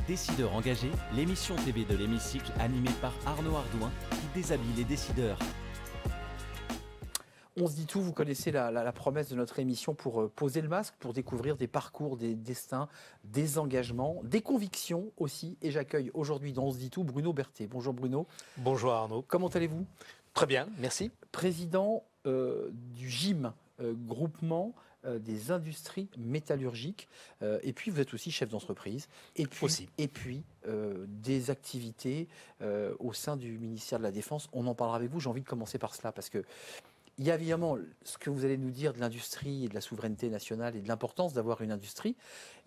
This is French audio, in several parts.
Décideurs engagés, l'émission TV de l'Hémicycle animée par Arnaud Ardouin qui déshabille les décideurs. On se dit tout, vous connaissez la promesse de notre émission pour poser le masque, pour découvrir des parcours, des destins, des engagements, des convictions aussi. Et j'accueille aujourd'hui dans On se dit tout Bruno Berthet. Bonjour Bruno. Bonjour Arnaud. Comment allez-vous ? Très bien, merci. Président du GIM, groupement des industries métallurgiques. Et puis vous êtes aussi chef d'entreprise. Et puis des activités au sein du ministère de la Défense. On en parlera avec vous. J'ai envie de commencer par cela parce que il y a évidemment ce que vous allez nous dire de l'industrie et de la souveraineté nationale et de l'importance d'avoir une industrie.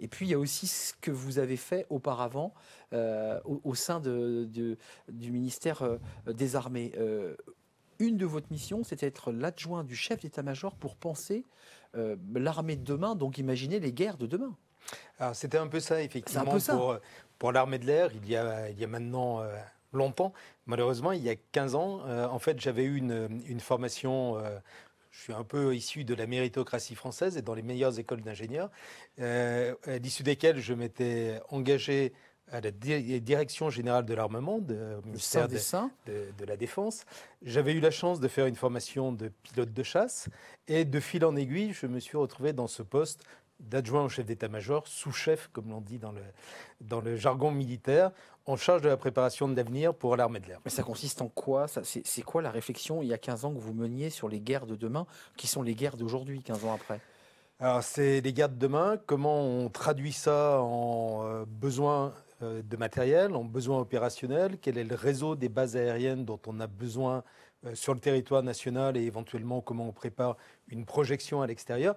Et puis il y a aussi ce que vous avez fait auparavant au sein du ministère des Armées. Une de votre missions, c'était être l'adjoint du chef d'état-major pour penser l'armée de demain, donc imaginer les guerres de demain. Alors, c'était un peu ça, effectivement. C'est un peu ça. Pour l'armée de l'air, il y a maintenant longtemps, malheureusement, il y a 15 ans, en fait, j'avais eu une formation. Je suis un peu issu de la méritocratie française et dans les meilleures écoles d'ingénieurs, à l'issue desquelles je m'étais engagé à la direction générale de l'armement, au ministère de la Défense. J'avais eu la chance de faire une formation de pilote de chasse et de fil en aiguille, je me suis retrouvé dans ce poste d'adjoint au chef d'état-major, sous-chef, comme l'on dit dans le jargon militaire, en charge de la préparation de l'avenir pour l'armée de l'air. Mais ça consiste en quoi ? C'est quoi la réflexion, il y a 15 ans, que vous meniez sur les guerres de demain, qui sont les guerres d'aujourd'hui, 15 ans après ? Alors, c'est les guerres de demain. Comment on traduit ça en besoin de matériel, en besoin opérationnel ? Quel est le réseau des bases aériennes dont on a besoin sur le territoire national et éventuellement comment on prépare une projection à l'extérieur ?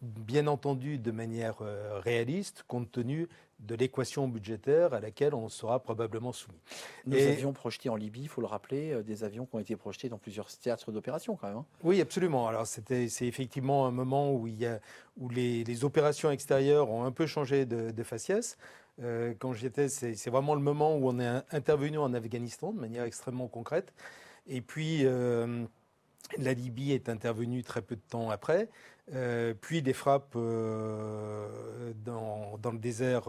Bien entendu de manière réaliste, compte tenu de l'équation budgétaire à laquelle on sera probablement soumis. Nos avions projetés en Libye, il faut le rappeler, des avions qui ont été projetés dans plusieurs théâtres d'opération quand même. Hein. Oui, absolument. Alors c'est effectivement un moment où les opérations extérieures ont un peu changé de faciès. Quand j'y étais, c'est vraiment le moment où on est intervenu en Afghanistan de manière extrêmement concrète. Et puis la Libye est intervenue très peu de temps après. Puis des frappes dans le désert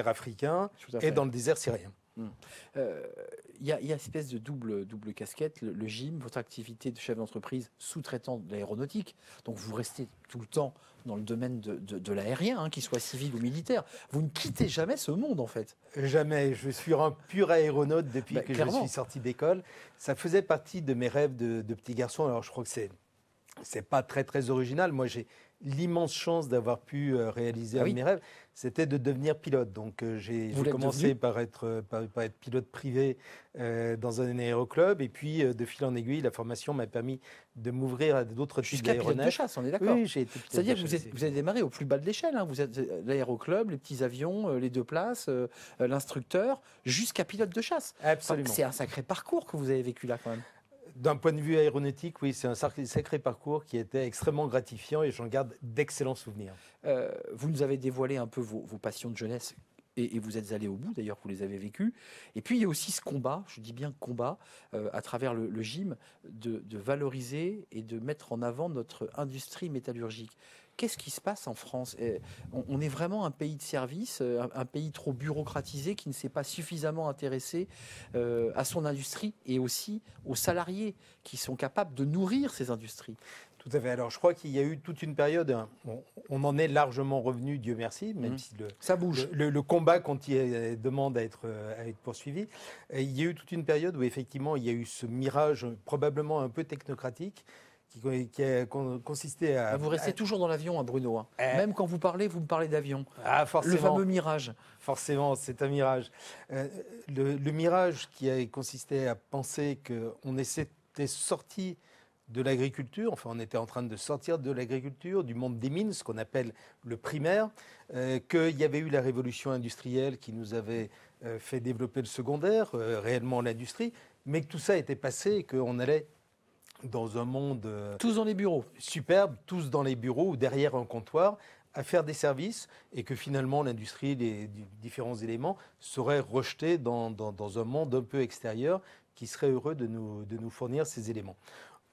africain et dans le désert syrien. Il y a une espèce de double casquette, le GIM, votre activité de chef d'entreprise sous-traitant de l'aéronautique. Donc vous restez tout le temps dans le domaine de l'aérien, qu'il soit civil ou militaire. Vous ne quittez jamais ce monde en fait. Jamais. Je suis un pur aéronaute depuis que clairement. Je suis sorti d'école. Ça faisait partie de mes rêves de petit garçon. Alors je crois que c'est pas très très original. Moi j'ai l'immense chance d'avoir pu réaliser un de mes rêves, c'était de devenir pilote. Donc j'ai commencé par être pilote privé dans un aéroclub et puis de fil en aiguille, la formation m'a permis de m'ouvrir à d'autres types d'aéronefs. Jusqu'à pilote de chasse, on est d'accord. Oui, j'ai été pilote. C'est-à-dire que vous avez démarré au plus bas de l'échelle. Hein. Vous êtes l'aéroclub, les petits avions, les 2 places, l'instructeur, jusqu'à pilote de chasse. Absolument. Enfin, c'est un sacré parcours que vous avez vécu là quand même. D'un point de vue aéronautique, oui, c'est un sacré parcours qui était extrêmement gratifiant et j'en garde d'excellents souvenirs. Vous nous avez dévoilé un peu vos passions de jeunesse et vous êtes allé au bout, d'ailleurs, vous les avez vécues. Et puis, il y a aussi ce combat, je dis bien combat, à travers le GIM, de valoriser et de mettre en avant notre industrie métallurgique. Qu'est-ce qui se passe en France ? On est vraiment un pays de service, un pays trop bureaucratisé qui ne s'est pas suffisamment intéressé à son industrie et aussi aux salariés qui sont capables de nourrir ces industries. Tout à fait. Alors, je crois qu'il y a eu toute une période, on en est largement revenu, Dieu merci, même si ça bouge. Le combat demande à être poursuivi. Et il y a eu toute une période où, effectivement, il y a eu ce mirage probablement un peu technocratique qui a consisté à... Vous restez toujours dans l'avion, Bruno. Hein. Même quand vous me parlez d'avion. Ah, forcément. Le fameux mirage. Forcément, c'est un mirage. Le mirage qui a consisté à penser qu'on était sorti de l'agriculture, enfin on était en train de sortir de l'agriculture, du monde des mines, ce qu'on appelle le primaire, qu'il y avait eu la révolution industrielle qui nous avait fait développer le secondaire, réellement l'industrie, mais que tout ça était passé et qu'on allait dans un monde... tous dans les bureaux. Superbe, tous dans les bureaux ou derrière un comptoir, à faire des services et que finalement l'industrie, les différents éléments seraient rejetés dans un monde un peu extérieur qui serait heureux de nous fournir ces éléments.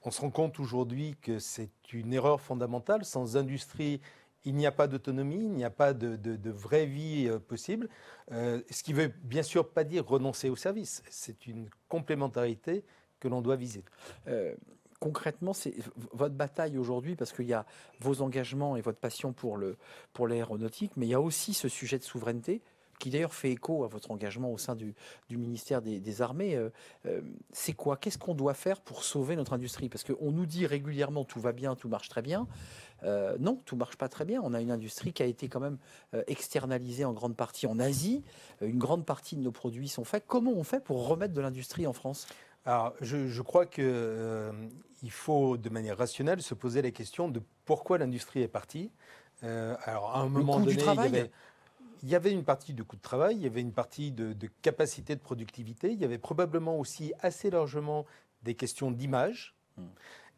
On se rend compte aujourd'hui que c'est une erreur fondamentale. Sans industrie, il n'y a pas d'autonomie, il n'y a pas de vraie vie possible. Ce qui ne veut bien sûr pas dire renoncer au service. C'est une complémentarité que l'on doit viser. Concrètement, c'est votre bataille aujourd'hui, parce qu'il y a vos engagements et votre passion pour l'aéronautique, mais il y a aussi ce sujet de souveraineté, qui d'ailleurs fait écho à votre engagement au sein du ministère des Armées. C'est quoi? Qu'est-ce qu'on doit faire pour sauver notre industrie? Parce qu'on nous dit régulièrement tout va bien, tout marche très bien. Non, tout marche pas très bien. On a une industrie qui a été quand même externalisée en grande partie en Asie. Une grande partie de nos produits sont faits. Comment on fait pour remettre de l'industrie en France? Alors, je crois qu'il faut, de manière rationnelle, se poser la question de pourquoi l'industrie est partie. Alors, à un moment donné, il y avait une partie de coût de travail, il y avait une partie de capacité de productivité, il y avait probablement aussi assez largement des questions d'image.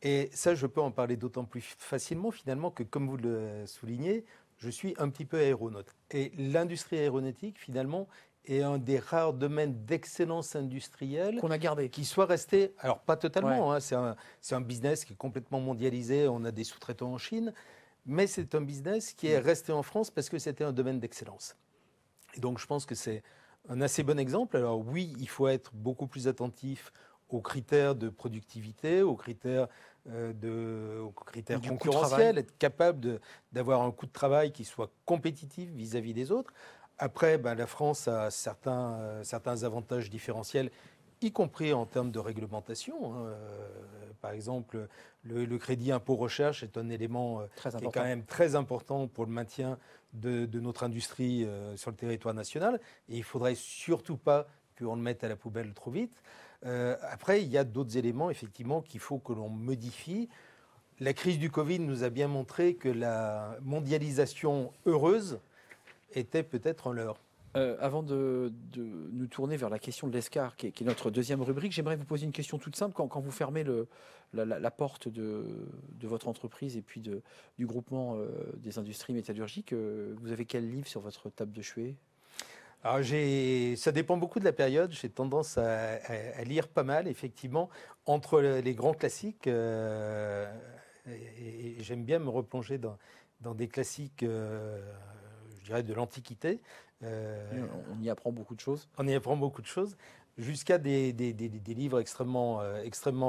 Et ça, je peux en parler d'autant plus facilement, finalement, que, comme vous le soulignez, je suis un petit peu aéronaute. Et l'industrie aéronautique, finalement, est un des rares domaines d'excellence industrielle qu'on a gardé, qui soit resté, alors pas totalement, ouais. C'est un business qui est complètement mondialisé, on a des sous-traitants en Chine, mais c'est un business qui est resté en France parce que c'était un domaine d'excellence. Et donc je pense que c'est un assez bon exemple. Alors oui, il faut être beaucoup plus attentif aux critères de productivité, aux critères concurrentiels, être capable d'avoir un coût de travail qui soit compétitif vis-à-vis des autres. Après, la France a certains avantages différentiels, y compris en termes de réglementation. Par exemple, le crédit impôt recherche est un élément qui est quand même très important pour le maintien de notre industrie sur le territoire national. Et il ne faudrait surtout pas qu'on le mette à la poubelle trop vite. Après, il y a d'autres éléments, effectivement, qu'il faut que l'on modifie. La crise du Covid nous a bien montré que la mondialisation heureuse était peut-être en leurre. Avant de nous tourner vers la question de l'ESCAR, qui est notre deuxième rubrique, j'aimerais vous poser une question toute simple. Quand vous fermez la porte de votre entreprise et puis du groupement des industries métallurgiques, vous avez quel livre sur votre table de chevet? Alors ça dépend beaucoup de la période. J'ai tendance à lire pas mal, effectivement, entre les grands classiques. Et j'aime bien me replonger dans des classiques, je dirais, de l'Antiquité. On y apprend beaucoup de choses. On y apprend beaucoup de choses, jusqu'à des livres extrêmement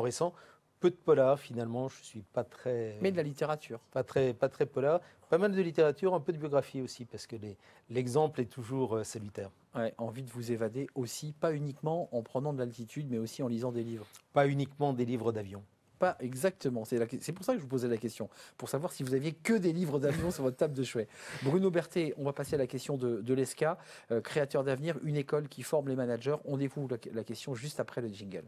récents. Peu de polar, finalement, je suis pas très... Mais de la littérature. Pas très polar. Pas mal de littérature, un peu de biographie aussi, parce que l'exemple est toujours salutaire. Ouais, envie de vous évader aussi, pas uniquement en prenant de l'altitude, mais aussi en lisant des livres. Pas uniquement des livres d'avion. Pas exactement. C'est pour ça que je vous posais la question, pour savoir si vous aviez que des livres d'avion sur votre table de chevet. Bruno Berthet, on va passer à la question de l'ESCA, créateur d'avenir, une école qui forme les managers. On découvre la question juste après le jingle.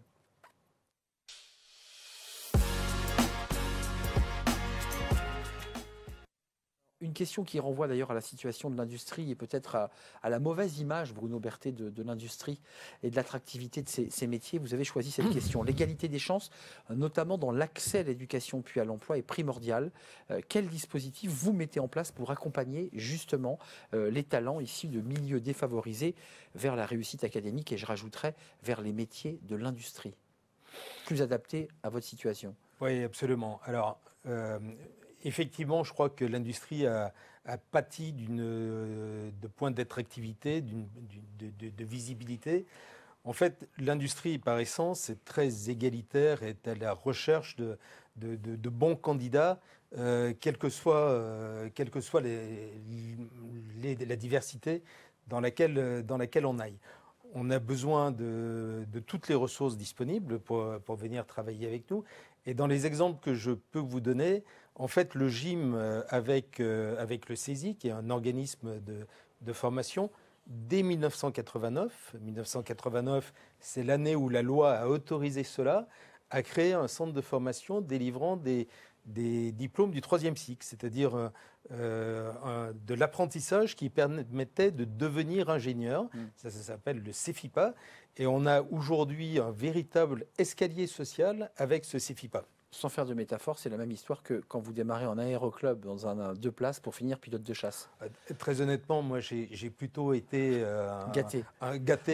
Une question qui renvoie d'ailleurs à la situation de l'industrie et peut-être à la mauvaise image, Bruno Berthet, de l'industrie et de l'attractivité de ces métiers. Vous avez choisi cette question. L'égalité des chances, notamment dans l'accès à l'éducation puis à l'emploi, est primordiale. Quel dispositif vous mettez en place pour accompagner justement les talents issus de milieux défavorisés vers la réussite académique et je rajouterais vers les métiers de l'industrie, plus adaptés à votre situation? Oui, absolument. Alors, effectivement, je crois que l'industrie a pâti de points d'attractivité, de visibilité. En fait, l'industrie, par essence, est très égalitaire, est à la recherche de bons candidats, quelle que soit la diversité dans laquelle on aille. On a besoin de toutes les ressources disponibles pour venir travailler avec nous. Et dans les exemples que je peux vous donner, en fait, le GIM avec le CESI, qui est un organisme de formation, dès 1989, c'est l'année où la loi a autorisé cela, a créé un centre de formation délivrant des diplômes du 3e cycle, c'est-à-dire de l'apprentissage qui permettait de devenir ingénieur. Ça s'appelle le CEFIPA. Et on a aujourd'hui un véritable escalier social avec ce CEFIPA. Sans faire de métaphore, c'est la même histoire que quand vous démarrez en aéroclub dans un 2 places pour finir pilote de chasse. Très honnêtement, moi j'ai plutôt été gâté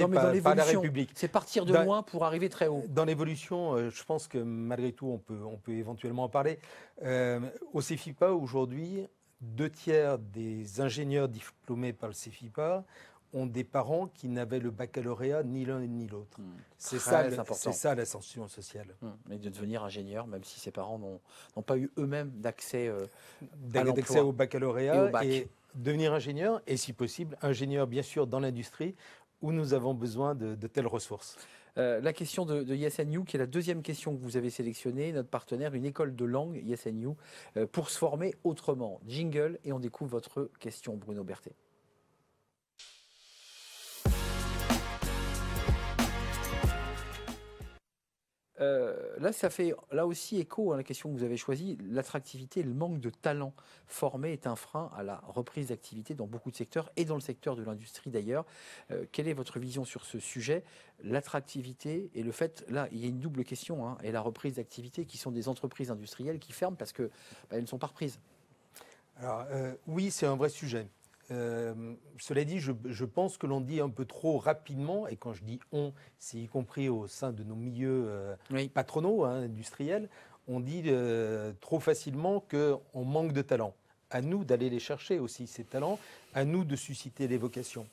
non, mais par la République. C'est partir de loin pour arriver très haut. Dans l'évolution, je pense que malgré tout, on peut éventuellement en parler. Au CEFIPA, aujourd'hui, 2/3 des ingénieurs diplômés par le CEFIPA ont des parents qui n'avaient le baccalauréat ni l'un ni l'autre. C'est ça l'ascension sociale. Et de devenir ingénieur, même si ses parents n'ont pas eu eux-mêmes d'accès d'accès au baccalauréat bac. Et devenir ingénieur, et si possible, ingénieur bien sûr dans l'industrie où nous avons besoin de telles ressources. La question de YesNU, qui est la deuxième question que vous avez sélectionnée, notre partenaire, une école de langue, YesNU, pour se former autrement. Jingle, et on découvre votre question, Bruno Berthet. Là, ça fait là aussi écho à la question que vous avez choisie. L'attractivité, le manque de talent formé est un frein à la reprise d'activité dans beaucoup de secteurs et dans le secteur de l'industrie d'ailleurs. Quelle est votre vision sur ce sujet? L'attractivité et le fait, là, il y a une double question, et la reprise d'activité qui sont des entreprises industrielles qui ferment parce qu'elles ne sont pas reprises. Alors, oui, c'est un vrai sujet. Cela dit, je pense que l'on dit un peu trop rapidement, et quand je dis on, c'est y compris au sein de nos milieux patronaux, industriels, on dit trop facilement qu'on manque de talent. À nous d'aller les chercher aussi, ces talents, à nous de susciter les vocations.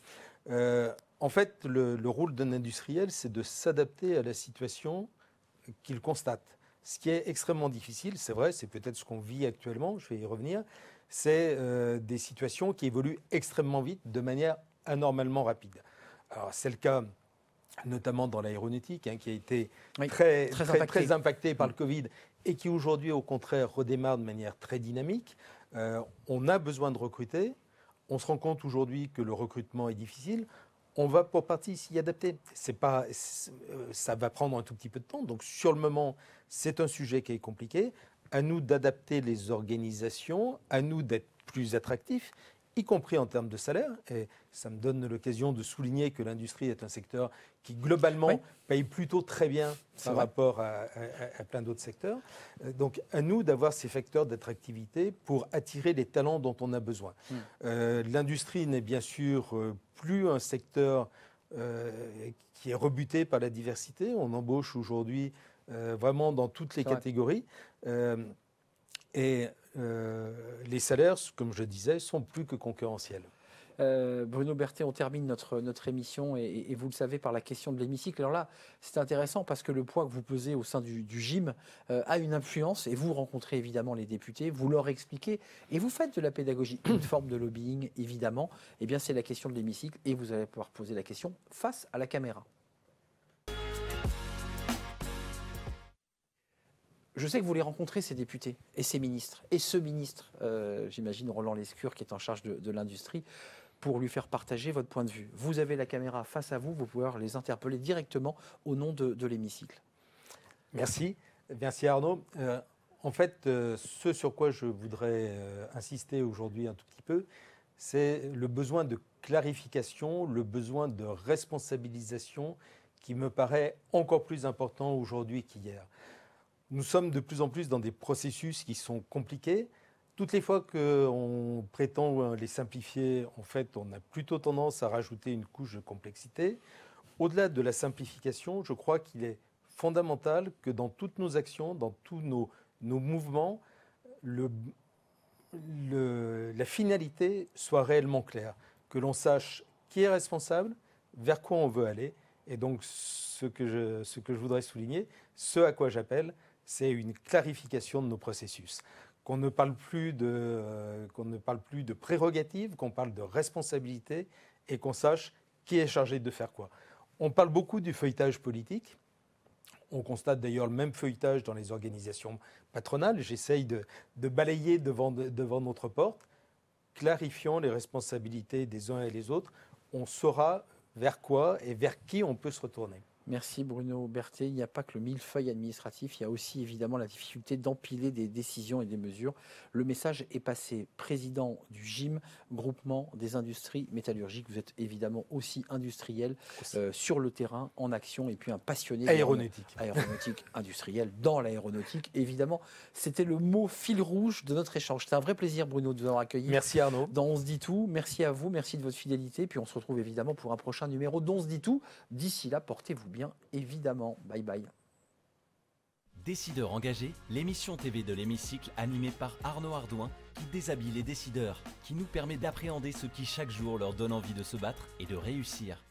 En fait, le rôle d'un industriel, c'est de s'adapter à la situation qu'il constate. Ce qui est extrêmement difficile, c'est vrai, c'est peut-être ce qu'on vit actuellement, je vais y revenir, c'est des situations qui évoluent extrêmement vite, de manière anormalement rapide. Alors, c'est le cas notamment dans l'aéronautique, qui a été très impacté par le Covid et qui aujourd'hui, au contraire, redémarre de manière très dynamique. On a besoin de recruter. On se rend compte aujourd'hui que le recrutement est difficile. On va pour partie s'y adapter. Ça va prendre un tout petit peu de temps. Donc, sur le moment, c'est un sujet qui est compliqué. À nous d'adapter les organisations, à nous d'être plus attractifs, y compris en termes de salaire. Et ça me donne l'occasion de souligner que l'industrie est un secteur qui, globalement, paye plutôt très bien par rapport à plein d'autres secteurs. Donc, à nous d'avoir ces facteurs d'attractivité pour attirer les talents dont on a besoin. L'industrie n'est bien sûr plus un secteur qui est rebuté par la diversité. On embauche aujourd'hui vraiment dans toutes les catégories. Et les salaires, comme je disais, sont plus que concurrentiels. Bruno Berthet, on termine notre émission et vous le savez par la question de l'hémicycle. Alors là, c'est intéressant parce que le poids que vous pesez au sein du gym a une influence et vous rencontrez évidemment les députés, vous leur expliquez et vous faites de la pédagogie, une forme de lobbying évidemment. Eh bien, c'est la question de l'hémicycle et vous allez pouvoir poser la question face à la caméra. Je sais que vous les rencontrez, ces députés et ces ministres. Et ce ministre, j'imagine Roland Lescure, qui est en charge de l'industrie, pour lui faire partager votre point de vue. Vous avez la caméra face à vous, vous pouvez les interpeller directement au nom de l'hémicycle. Merci. Merci Arnaud. En fait, ce sur quoi je voudrais insister aujourd'hui un tout petit peu, c'est le besoin de clarification, le besoin de responsabilisation qui me paraît encore plus important aujourd'hui qu'hier. Nous sommes de plus en plus dans des processus qui sont compliqués. Toutes les fois qu'on prétend les simplifier, en fait, on a plutôt tendance à rajouter une couche de complexité. Au-delà de la simplification, je crois qu'il est fondamental que dans toutes nos actions, dans tous nos mouvements, la finalité soit réellement claire. Que l'on sache qui est responsable, vers quoi on veut aller. Et donc, ce que je voudrais souligner, ce à quoi j'appelle, c'est une clarification de nos processus. Qu'on ne parle plus de prérogatives, qu'on parle de responsabilité et qu'on sache qui est chargé de faire quoi. On parle beaucoup du feuilletage politique. On constate d'ailleurs le même feuilletage dans les organisations patronales. J'essaye de balayer devant notre porte. Clarifions les responsabilités des uns et des autres. On saura vers quoi et vers qui on peut se retourner. Merci Bruno Berthet. Il n'y a pas que le millefeuille administratif, il y a aussi évidemment la difficulté d'empiler des décisions et des mesures. Le message est passé. Président du GIM, groupement des industries métallurgiques. Vous êtes évidemment aussi industriel sur le terrain, en action, et puis un passionné aéronautique industriel dans l'aéronautique. Évidemment, c'était le mot fil rouge de notre échange. C'était un vrai plaisir Bruno de vous avoir accueilli. Merci Arnaud. Dans On se dit tout. Merci à vous, merci de votre fidélité. Puis on se retrouve évidemment pour un prochain numéro d'On se dit tout. D'ici là, portez-vous bien, évidemment. Bye bye. Décideurs engagés, l'émission TV de l'hémicycle animée par Arnaud Ardouin qui déshabille les décideurs, qui nous permet d'appréhender ce qui chaque jour leur donne envie de se battre et de réussir.